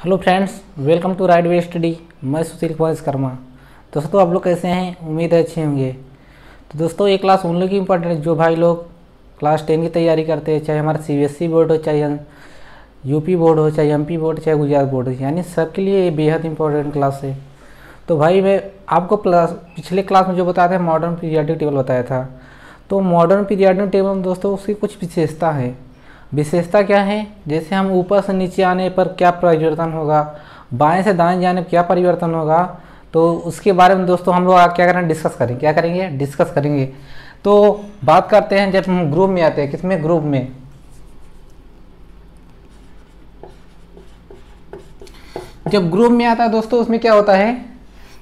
Hello friends, welcome to right way study. मैं सुशील कुमार विश्वकर्मा। दोस्तों, आप लोग कैसे हैं? उम्मीद है अच्छे होंगे। तो दोस्तों, ये क्लास उन लोग की इंपॉर्टेंट जो भाई लोग क्लास 10 की तैयारी करते हैं, चाहे हमारा सीबीएसई बोर्ड हो, चाहे यूपी बोर्ड हो, चाहे एमपी बोर्ड, चाहे गुजरात बोर्ड हो, यानी सबके लिए ये बेहद इंपॉर्टेंट क्लास है। तो भाई, मैं आपको पिछले क्लास में जो बताया था मॉडर्न पीरियोडिक टेबल बताया था। तो मॉडर्न पीरियोडिक टेबल में दोस्तों उसकी कुछ विशेषता है। विशेषता क्या है? जैसे हम ऊपर से नीचे आने पर क्या परिवर्तन होगा, बाएं से दाएं जाने पर क्या परिवर्तन होगा, तो उसके बारे में दोस्तों हम लोग क्या करेंगे? डिस्कस करेंगे। तो बात करते हैं जब हम ग्रुप में आते हैं। किसमें? ग्रुप में। जब ग्रुप में आता है दोस्तों, उसमें क्या होता है?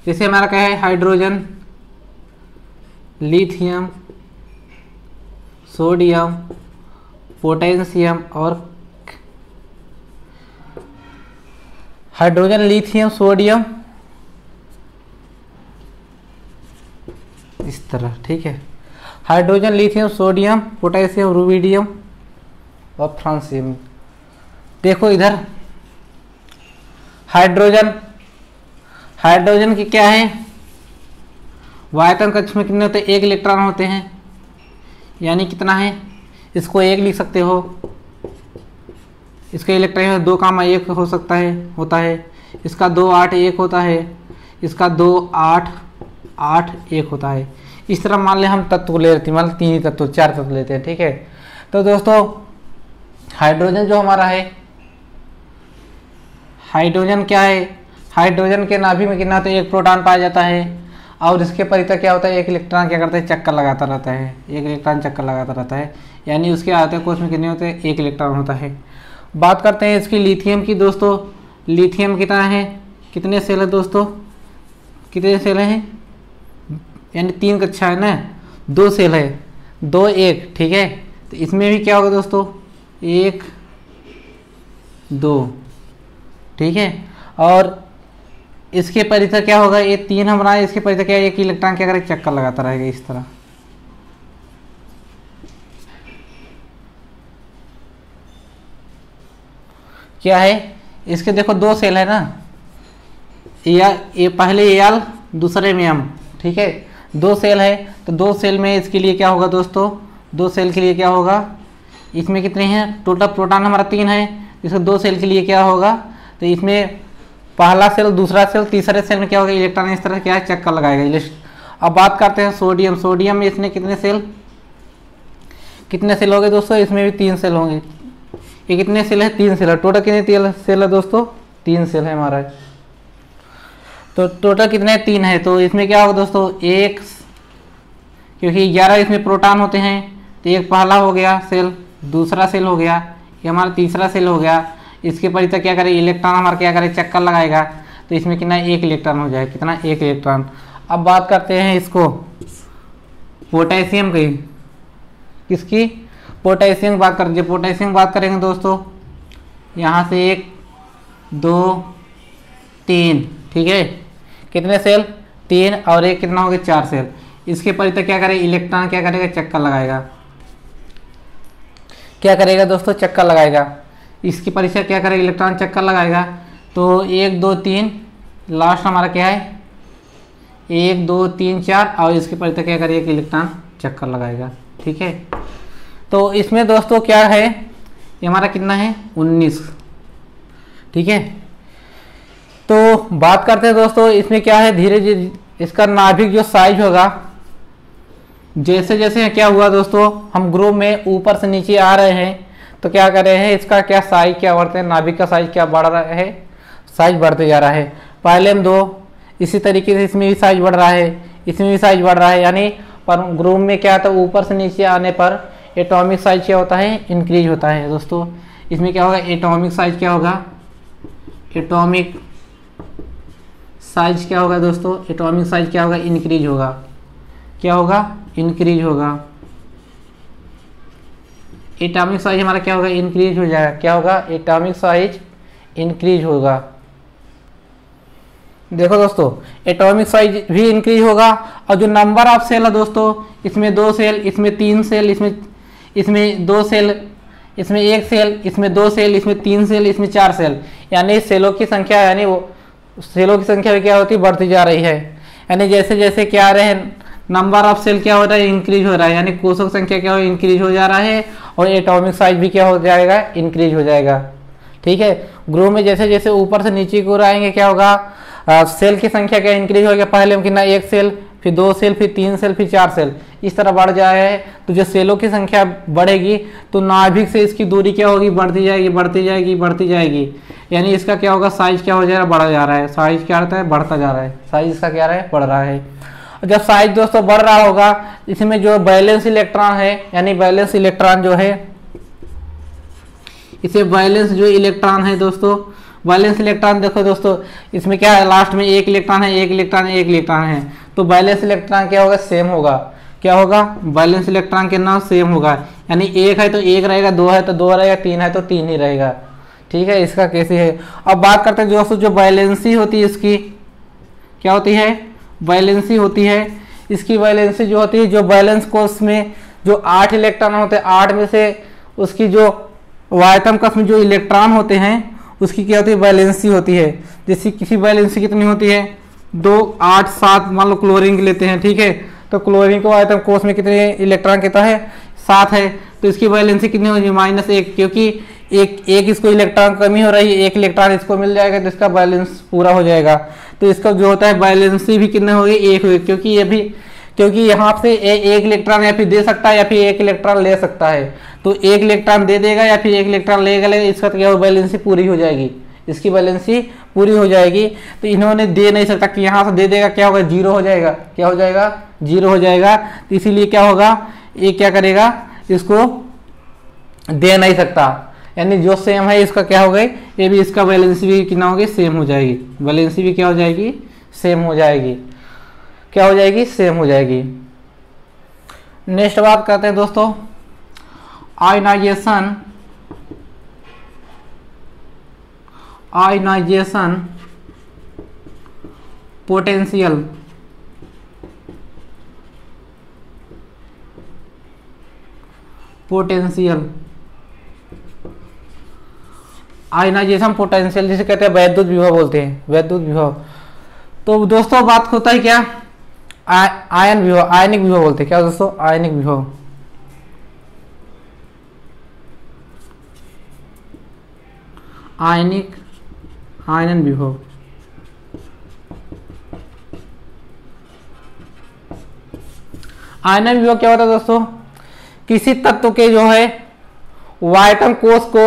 जैसे हमारा क्या है? हाइड्रोजन, लिथियम, सोडियम, पोटेशियम और हाइड्रोजन, लिथियम, सोडियम, इस तरह। ठीक है, hydrogen, lithium, sodium, potassium, rubidium और फ्रांसियम। देखो इधर हाइड्रोजन की क्या है? आयतन कक्ष में कितने होते हैं? 1 इलेक्ट्रॉन होते हैं। यानी कितना है? इसको 1 लिख सकते हो। इसका इलेक्ट्रॉन 2,1 हो सकता है, होता है। इसका 2, 8, 1 होता है। इसका 2, 8, 8, 1 होता है। इस तरह मान ले हम तत्व ले लेते हैं, मान 3 तत्व 4 तत्व लेते हैं। ठीक है, तो दोस्तों हाइड्रोजन जो हमारा है, हाइड्रोजन क्या है? हाइड्रोजन के नाभि में कितना होता है? 1 प्रोटॉन पाया जाता है। और इसके परितः क्या होता है? 1 इलेक्ट्रॉन क्या करता है? चक्कर लगाता रहता है। 1 इलेक्ट्रॉन चक्कर लगाता रहता है। यानी उसके आयतन कोश में कितने होते हैं? 1 इलेक्ट्रॉन होता है। बात करते हैं इसकी लिथियम की। दोस्तों, लिथियम कितना है? कितने सेल है दोस्तों? कितने सेल हैं? यानी 3 कक्षा है ना, 2 सेल है, 2, 1। ठीक है, तो इसमें भी क्या होगा दोस्तों? 1, 2। ठीक है, और इसके परितः क्या होगा? ये 3 हम बनाए, इसके परितः क्या? 1 इलेक्ट्रॉन क्या करेगा? चक्कर लगाता रहेगा इस तरह। क्या है? इसके देखो 2 सेल है ना, ये पहले एल, दूसरे में एम। ठीक है, 2 सेल है, तो 2 सेल में इसके लिए क्या होगा दोस्तों? 2 सेल के लिए क्या होगा? इसमें कितने हैं? टोटल प्रोटॉन हमारा 3 है। इसको 2 सेल के लिए क्या होगा? तो इसमें पहला सेल, दूसरा सेल, तीसरे सेल में क्या होगा? इलेक्ट्रॉन इस तरह क्या है? चक्कर लगाएगा। अब बात करते हैं सोडियम। सोडियम में इसमें कितने सेल हो गए दोस्तों? इसमें भी 3 सेल होंगे। ये कितने सेल है? 3 सेल है। टोटल कितने सेल है दोस्तों? 3 सेल है हमारा। तो टोटल कितने? 3 है। तो इसमें क्या होगा दोस्तों? 1, क्योंकि 11 इसमें प्रोटॉन होते हैं, तो 1 पहला हो गया सेल, दूसरा सेल हो गया, ये हमारा तीसरा सेल हो गया। इसके परितः क्या करे? इलेक्ट्रॉन हमारा क्या करे? चक्कर लगाएगा। तो इसमें कितना? 1 इलेक्ट्रॉन हो जाएगा। कितना? 1 इलेक्ट्रॉन। अब बात करते हैं इसको पोटेशियम की। किसकी? पोटेशियम बात कर दीजिए। पोटेशियम बात करेंगे दोस्तों, यहाँ से 1, 2, 3। ठीक है, कितने सेल? 3 और 1 कितना हो गया? 4 सेल। इसके परितः क्या करेगा? इलेक्ट्रॉन क्या करेगा? चक्कर लगाएगा। क्या करेगा दोस्तों? चक्कर लगाएगा। इसकी परिचय क्या करेगा? इलेक्ट्रॉन चक्कर लगाएगा। तो 1, 2, 3, लास्ट हमारा क्या है? 1, 2, 3, 4, और इसके परिचय क्या करेगा? कि इलेक्ट्रॉन चक्कर लगाएगा। ठीक है, तो इसमें दोस्तों क्या है? ये हमारा कितना है? 19। ठीक है, तो बात करते हैं दोस्तों इसमें क्या है? धीरे धीरे इसका नाभिक जो साइज होगा, जैसे जैसे क्या हुआ दोस्तों, हम ग्रुप में ऊपर से नीचे आ रहे हैं, तो क्या कर रहे हैं? इसका क्या साइज क्या बढ़ते हैं? नाभिक का साइज क्या बढ़ रहा है? साइज बढ़ते जा रहा है। पहले हम 2, इसी तरीके से इसमें भी साइज बढ़ रहा है, इसमें भी साइज बढ़ रहा है। यानी पर ग्रुप में क्या आता है? ऊपर से नीचे आने पर एटॉमिक साइज क्या होता है? इंक्रीज होता है दोस्तों। इसमें क्या होगा? एटॉमिक साइज क्या होगा? एटॉमिक साइज क्या होगा दोस्तों? एटॉमिक साइज क्या होगा? इंक्रीज होगा। क्या होगा? इंक्रीज होगा। एटॉमिक साइज हमारा क्या होगा? इंक्रीज हो जाएगा। क्या होगा? एटॉमिक साइज इंक्रीज होगा। देखो दोस्तों, एटॉमिक साइज भी इंक्रीज होगा, और जो नंबर ऑफ सेल है दोस्तों, इसमें 2 सेल, इसमें 3 सेल, इसमें 2 सेल, इसमें 1 सेल, इसमें 2 सेल, इसमें 3 सेल, इसमें 4 सेल, यानी सेलों की संख्या, यानी वो सेलों की संख्या भी क्या होती है, बढ़ती जा रही है। यानी जैसे जैसे क्या आ रहे हैं, नंबर ऑफ सेल क्या हो रहा है, इंक्रीज हो रहा है, यानी कोषों की संख्या क्या हो, इंक्रीज हो जा रहा है, और एटॉमिक साइज भी क्या हो जाएगा, इंक्रीज हो जाएगा। ठीक है, ग्रुप में जैसे जैसे ऊपर से नीचे की ओर आएंगे क्या होगा, सेल की संख्या क्या इंक्रीज होगी, पहले हम कितना 1 सेल, फिर 2 सेल, फिर 3 सेल, फिर 4 सेल, इस तरह बढ़ जाए। तो जो सेलों की संख्या बढ़ेगी तो नाभिक से इसकी दूरी क्या होगी, बढ़ती जाएगी, बढ़ती जाएगी, बढ़ती जाएगी, यानी इसका क्या होगा, साइज क्या हो जाएगा, बढ़ा जा रहा है। साइज क्या रहता है, बढ़ता जा रहा है, साइज इसका क्या रहा है, बढ़ रहा है। जब साइज दोस्तों बढ़ रहा होगा, इसमें जो बैलेंस इलेक्ट्रॉन है, यानी बैलेंस इलेक्ट्रॉन जो है, इसे बैलेंस जो इलेक्ट्रॉन है दोस्तों, बैलेंस इलेक्ट्रॉन देखो दोस्तों, इसमें क्या है, लास्ट में 1 इलेक्ट्रॉन है, 1 इलेक्ट्रॉन, 1 इलेक्ट्रॉन है, तो बैलेंस इलेक्ट्रॉन क्या होगा, सेम होगा। क्या होगा, बैलेंस इलेक्ट्रॉन के नाम सेम होगा, यानी 1 है तो 1 रहेगा, 2 है तो 2 रहेगा, 3 है तो 3 ही रहेगा। ठीक है, इसका कैसे है। अब बात करते हैं दोस्तों, जो बैलेंसी होती है इसकी क्या होती है, बैलेंसी होती है। इसकी बैलेंसी जो होती है, जो बैलेंस कोष में जो 8 इलेक्ट्रॉन होते हैं, 8 में से उसकी जो वायतम कक्ष में जो इलेक्ट्रॉन होते हैं उसकी क्या होती है, बैलेंसी होती है। जैसे किसी बैलेंसी कितनी होती है, 2, 8, 7, मान लो क्लोरीन की लेते हैं। ठीक है, तो क्लोरीन को आयतन कोष में कितने इलेक्ट्रॉन कितना है, 7 है, तो इसकी बैलेंसी कितनी होगी, -1, क्योंकि एक इसको इलेक्ट्रॉन कमी हो रही है, 1 इलेक्ट्रॉन इसको मिल जाएगा तो इसका बैलेंस पूरा हो जाएगा। तो इसका जो होता है बैलेंसी भी कितने होगी, 1 होगी, क्योंकि यहाँ से 1 इलेक्ट्रॉन या फिर दे सकता है या फिर 1 इलेक्ट्रॉन ले सकता है, तो 1 इलेक्ट्रॉन दे देगा या फिर 1 इलेक्ट्रॉन लेगा, इसका तो क्या बैलेंसी पूरी हो जाएगी, इसकी बैलेंसी पूरी हो जाएगी। तो इन्होंने दे नहीं सकता कि यहाँ से दे देगा, क्या होगा, 0 हो जाएगा, क्या हो जाएगा, 0 हो जाएगा। तो इसीलिए क्या होगा, ये क्या करेगा, इसको दे नहीं सकता, यानी जो सेम है इसका क्या हो गई, ये भी इसका बैलेंसी भी कितना होगी, सेम हो जाएगी, बैलेंसी भी क्या हो जाएगी, सेम हो जाएगी, क्या हो जाएगी, सेम हो जाएगी। नेक्स्ट बात करते हैं दोस्तों, आयनाइजेशन पोटेंशियल। आयनाइजेशन पोटेंशियल जिसे कहते हैं वैद्युत विभव बोलते हैं, वैद्युत विभव। तो दोस्तों बात होता है क्या, आयन विभव, आयनिक विभव बोलते हैं, क्या दोस्तों, आयनिक विभव। आयनन विभव। आयनन विभव क्या होता है दोस्तों, किसी तत्व के जो है वायतम कोष को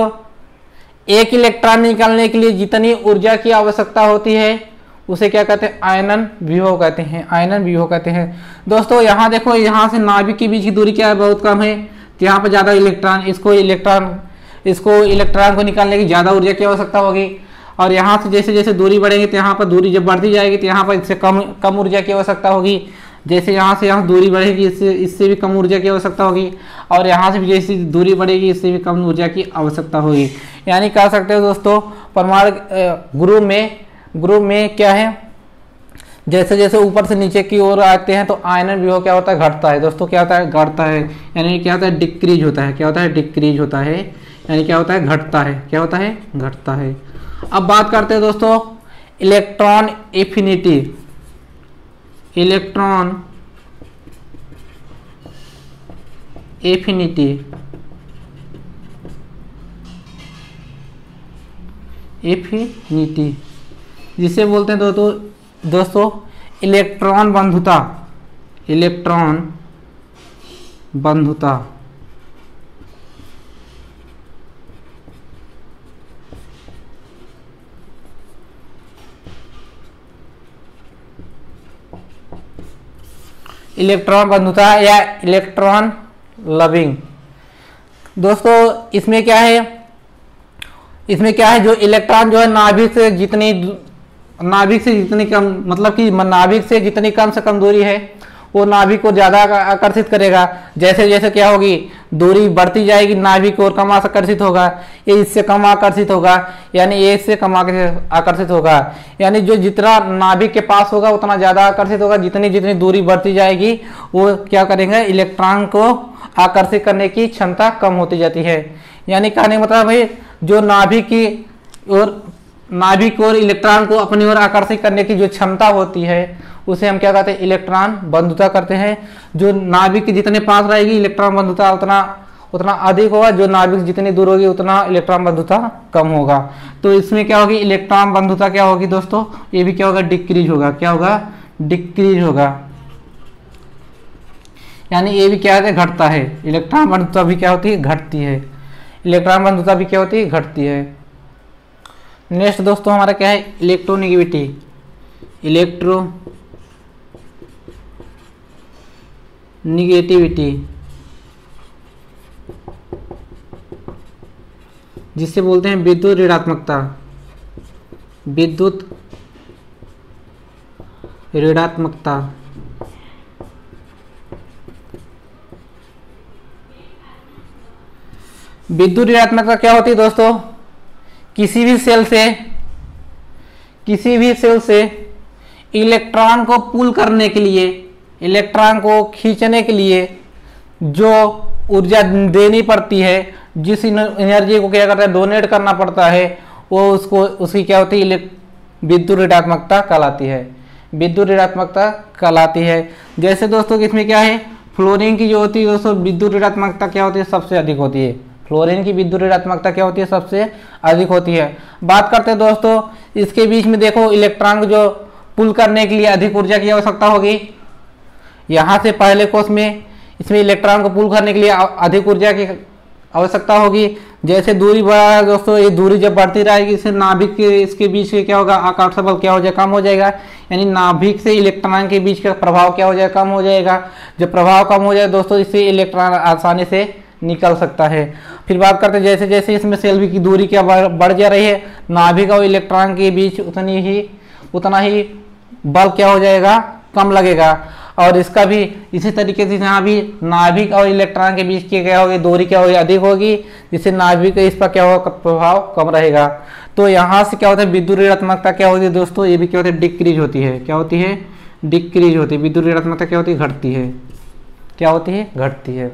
1 इलेक्ट्रॉन निकालने के लिए जितनी ऊर्जा की आवश्यकता होती है उसे क्या कहते हैं, आयनन विभव कहते हैं, आयनन विभव कहते हैं। दोस्तों यहाँ देखो, यहाँ से नाभिक के बीच की दूरी क्या है, बहुत कम है, तो यहाँ पर ज्यादा इलेक्ट्रॉन, इसको इलेक्ट्रॉन को निकालने की ज्यादा ऊर्जा की आवश्यकता होगी। और यहाँ से जैसे जैसे दूरी बढ़ेगी तो यहाँ पर दूरी जब बढ़ती जाएगी तो यहाँ पर इससे कम ऊर्जा की आवश्यकता होगी। जैसे यहाँ से यहाँ दूरी बढ़ेगी इससे भी कम ऊर्जा की आवश्यकता होगी, और यहाँ से भी जैसी दूरी बढ़ेगी इससे भी कम ऊर्जा की आवश्यकता होगी। यानी कह सकते हो दोस्तों, परमाणु ग्रुप में क्या है, जैसे जैसे ऊपर से नीचे की ओर आते हैं तो आयनन विभव क्या होता है, घटता है दोस्तों, क्या होता है, घटता है, यानी क्या होता है, डिक्रीज होता है, क्या होता है, डिक्रीज होता है, यानी क्या होता है, घटता है, क्या होता है, घटता है। अब बात करते हैं दोस्तों electron affinity, electron affinity, affinity जिसे बोलते हैं दोस्तों इलेक्ट्रॉन बंधुता, इलेक्ट्रॉन बंधुता। इलेक्ट्रॉन बंधुता या इलेक्ट्रॉन लविंग। दोस्तों इसमें क्या है, जो इलेक्ट्रॉन जो है नाभिक से जितनी कम, मतलब कि नाभिक से जितनी कम से कम दूरी है वो नाभिक को ज्यादा आकर्षित करेगा। जैसे जैसे क्या होगी, दूरी बढ़ती जाएगी नाभिक और कम आकर्षित होगा, ये इससे कम आकर्षित होगा, यानी ये इससे कम आकर्षित होगा। यानी जो जितना नाभिक के पास होगा उतना ज्यादा आकर्षित होगा, जितनी जितनी दूरी बढ़ती जाएगी वो क्या करेंगे, इलेक्ट्रॉन को आकर्षित करने की क्षमता कम होती जाती है। यानी कहने का मतलब भाई जो नाभिक और इलेक्ट्रॉन को अपनी ओर आकर्षित करने की जो क्षमता होती है उसे हम क्या कहते हैं, इलेक्ट्रॉन बंधुता करते हैं। जो नाभिक के जितने पास रहेगी इलेक्ट्रॉन बंधुता उतना अधिक होगा, जो नाभिक जितनी दूर होगी उतना इलेक्ट्रॉन बंधुता कम होगा। तो इसमें क्या होगी, इलेक्ट्रॉन बंधुता क्या होगी दोस्तों, ये भी क्या होगा, डिक्रीज होगा। क्या होगा, डिक्रीज होगा, यानी ये भी क्या है, घटता है। इलेक्ट्रॉन बंधुता भी क्या होती है, घटती है। इलेक्ट्रॉन बंधुता भी क्या होती है, घटती है। नेक्स्ट दोस्तों हमारा क्या है, इलेक्ट्रोनेगेटिविटी। इलेक्ट्रोनेगेटिविटी जिससे बोलते हैं विद्युत ऋणात्मकता। विद्युत ऋणात्मकता विद्युत ऋणात्मकता क्या होती है दोस्तों, किसी भी सेल से इलेक्ट्रॉन को पुल करने के लिए, इलेक्ट्रॉन को खींचने के लिए जो ऊर्जा देनी पड़ती है, जिस एनर्जी को क्या करता है, डोनेट करना पड़ता है, वो उसकी क्या होती है, विद्युत ऋणात्मकता कहलाती है। विद्युत ऋणात्मकता कहलाती है। जैसे दोस्तों इसमें क्या है, फ्लोरीन की जो होती है दोस्तों विद्युत ऋणात्मकता क्या होती है, सबसे अधिक होती है। फ्लोरीन की विद्युत ऋणात्मकता क्या होती है, सबसे अधिक होती है। बात करते हैं दोस्तों इसके बीच में, देखो इलेक्ट्रॉन को जो पुल करने के लिए अधिक ऊर्जा की आवश्यकता होगी। यहाँ से पहले कोष में इसमें इलेक्ट्रॉन को पुल करने के लिए अधिक ऊर्जा की आवश्यकता होगी। जैसे दूरी बढ़ा है दोस्तों, ये दूरी जब बढ़ती रहेगी इससे नाभिक के इसके बीच के क्या होगा, आकर्षण बल क्या हो जाएगा, कम हो जाएगा। यानी नाभिक से इलेक्ट्रॉन के बीच का प्रभाव क्या हो जाएगा, कम हो जाएगा। जब प्रभाव कम हो जाए दोस्तों, इससे इलेक्ट्रॉन आसानी से निकल सकता है। फिर बात करते हैं जैसे जैसे इसमें सेल की दूरी क्या बढ़ जा रही है, नाभिक और इलेक्ट्रॉन के बीच उतना ही बल क्या हो जाएगा, कम लगेगा। और इसका भी इसी तरीके से यहाँ भी नाभिक और इलेक्ट्रॉन के बीच की क्या होगी, दूरी क्या होगी, अधिक होगी, जिससे नाभिक इस पर क्या होगा, प्रभाव कम रहेगा। तो यहाँ से क्या होता है, विद्युत ऋणात्मकता क्या होती है दोस्तों, ये भी क्या होती है, डिक्रीज होती है। क्या होती है, डिक्रीज होती है। विद्युत ऋणात्मकता क्या होती है, घटती है। क्या होती है, घटती है।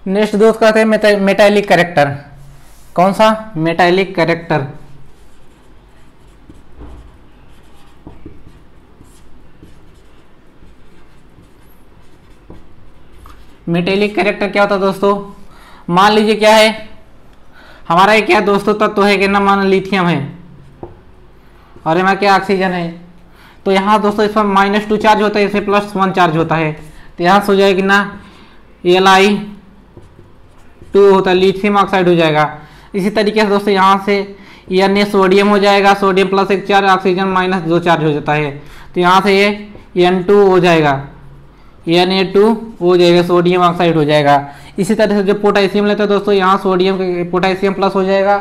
नेक्स्ट दोस्त कहते हैं मेटालिक कैरेक्टर। कौन सा, मेटालिक कैरेक्टर। मेटालिक कैरेक्टर क्या होता है दोस्तों, मान लीजिए क्या है हमारा, ये क्या दोस्तों तत्व है कि ना, मान लिथियम है और यहाँ क्या ऑक्सीजन है। तो यहाँ दोस्तों इस पर -2 चार्ज होता है, इसे +1 चार्ज होता है। तो यहाँ से हो जाएगी ना Li2 होता है, लिथियम ऑक्साइड हो जाएगा। इसी तरीके से दोस्तों यहाँ से Na सोडियम हो जाएगा, सोडियम +1 चार्ज, ऑक्सीजन -2 चार्ज हो जाता है। तो यहाँ से ये N2 हो जाएगा, Na2 हो जाएगा, सोडियम ऑक्साइड हो जाएगा। इसी तरह से जो पोटेशियम लेते हैं दोस्तों, यहाँ सोडियम पोटेशियम प्लस हो जाएगा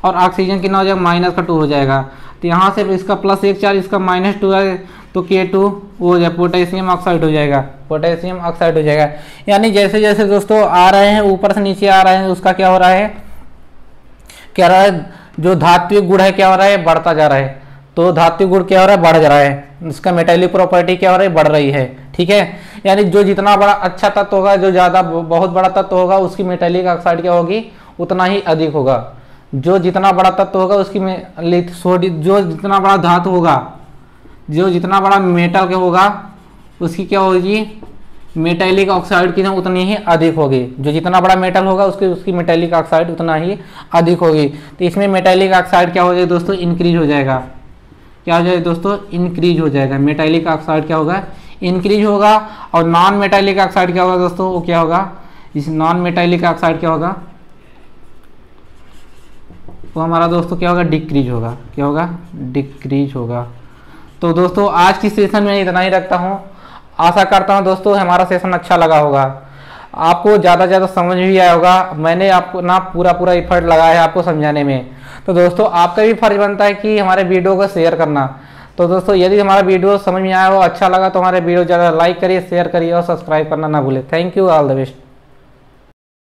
और ऑक्सीजन कितना हो जाएगा, -2 हो जाएगा। तो यहाँ से इसका +1 चार्ज, इसका -2 है, तो K2 हो जाए, पोटेशियम ऑक्साइड हो जाएगा, पोटेशियम ऑक्साइड हो जाएगा। यानी जैसे जैसे दोस्तों आ रहे हैं, ऊपर से नीचे आ रहे हैं, उसका क्या हो रहा है, जो धात्विक गुण है क्या हो रहा है, बढ़ता जा रहा है। तो धात्विक गुण क्या हो रहा है, बढ़ जा रहा है, उसका मेटालिक प्रॉपर्टी क्या हो रही है, बढ़ रही है। ठीक है, यानी जो जितना बड़ा अच्छा तत्व होगा, जो ज़्यादा बहुत बड़ा तत्व होगा, उसकी मेटालिक ऑक्साइड क्या होगी, उतना ही अधिक होगा। जो जितना बड़ा तत्व होगा उसकी जो जितना बड़ा धातु होगा, जो जितना बड़ा मेटल के होगा, उसकी क्या होगी, मेटालिक ऑक्साइड की उतनी ही अधिक होगी। जो जितना बड़ा मेटल होगा उसकी मेटालिक ऑक्साइड उतना ही अधिक होगी। तो इसमें मेटालिक ऑक्साइड क्या हो जाएगा दोस्तों, इंक्रीज हो जाएगा। क्या हो जाएगा दोस्तों, इंक्रीज हो जाएगा। मेटालिक ऑक्साइड क्या होगा, इंक्रीज होगा। और नॉन मेटालिक ऑक्साइड क्या होगा दोस्तों, वो क्या होगा, इस नॉन मेटालिक ऑक्साइड क्या होगा, वो हमारा दोस्तों क्या होगा, डिक्रीज होगा। क्या होगा, डिक्रीज होगा। तो दोस्तों आज की सेशन में इतना ही रखता हूँ। आशा करता हूँ दोस्तों हमारा सेशन अच्छा लगा होगा, आपको ज़्यादा से ज़्यादा समझ भी आया होगा। मैंने आपको ना पूरा एफर्ट लगाया है आपको समझाने में। तो दोस्तों आपका भी फर्ज बनता है कि हमारे वीडियो को शेयर करना। तो दोस्तों यदि हमारा वीडियो समझ में आया हो, अच्छा लगा, तो हमारे वीडियो ज़्यादा लाइक करिए, शेयर करिए और सब्सक्राइब करना ना भूलें। Thank you, all the best.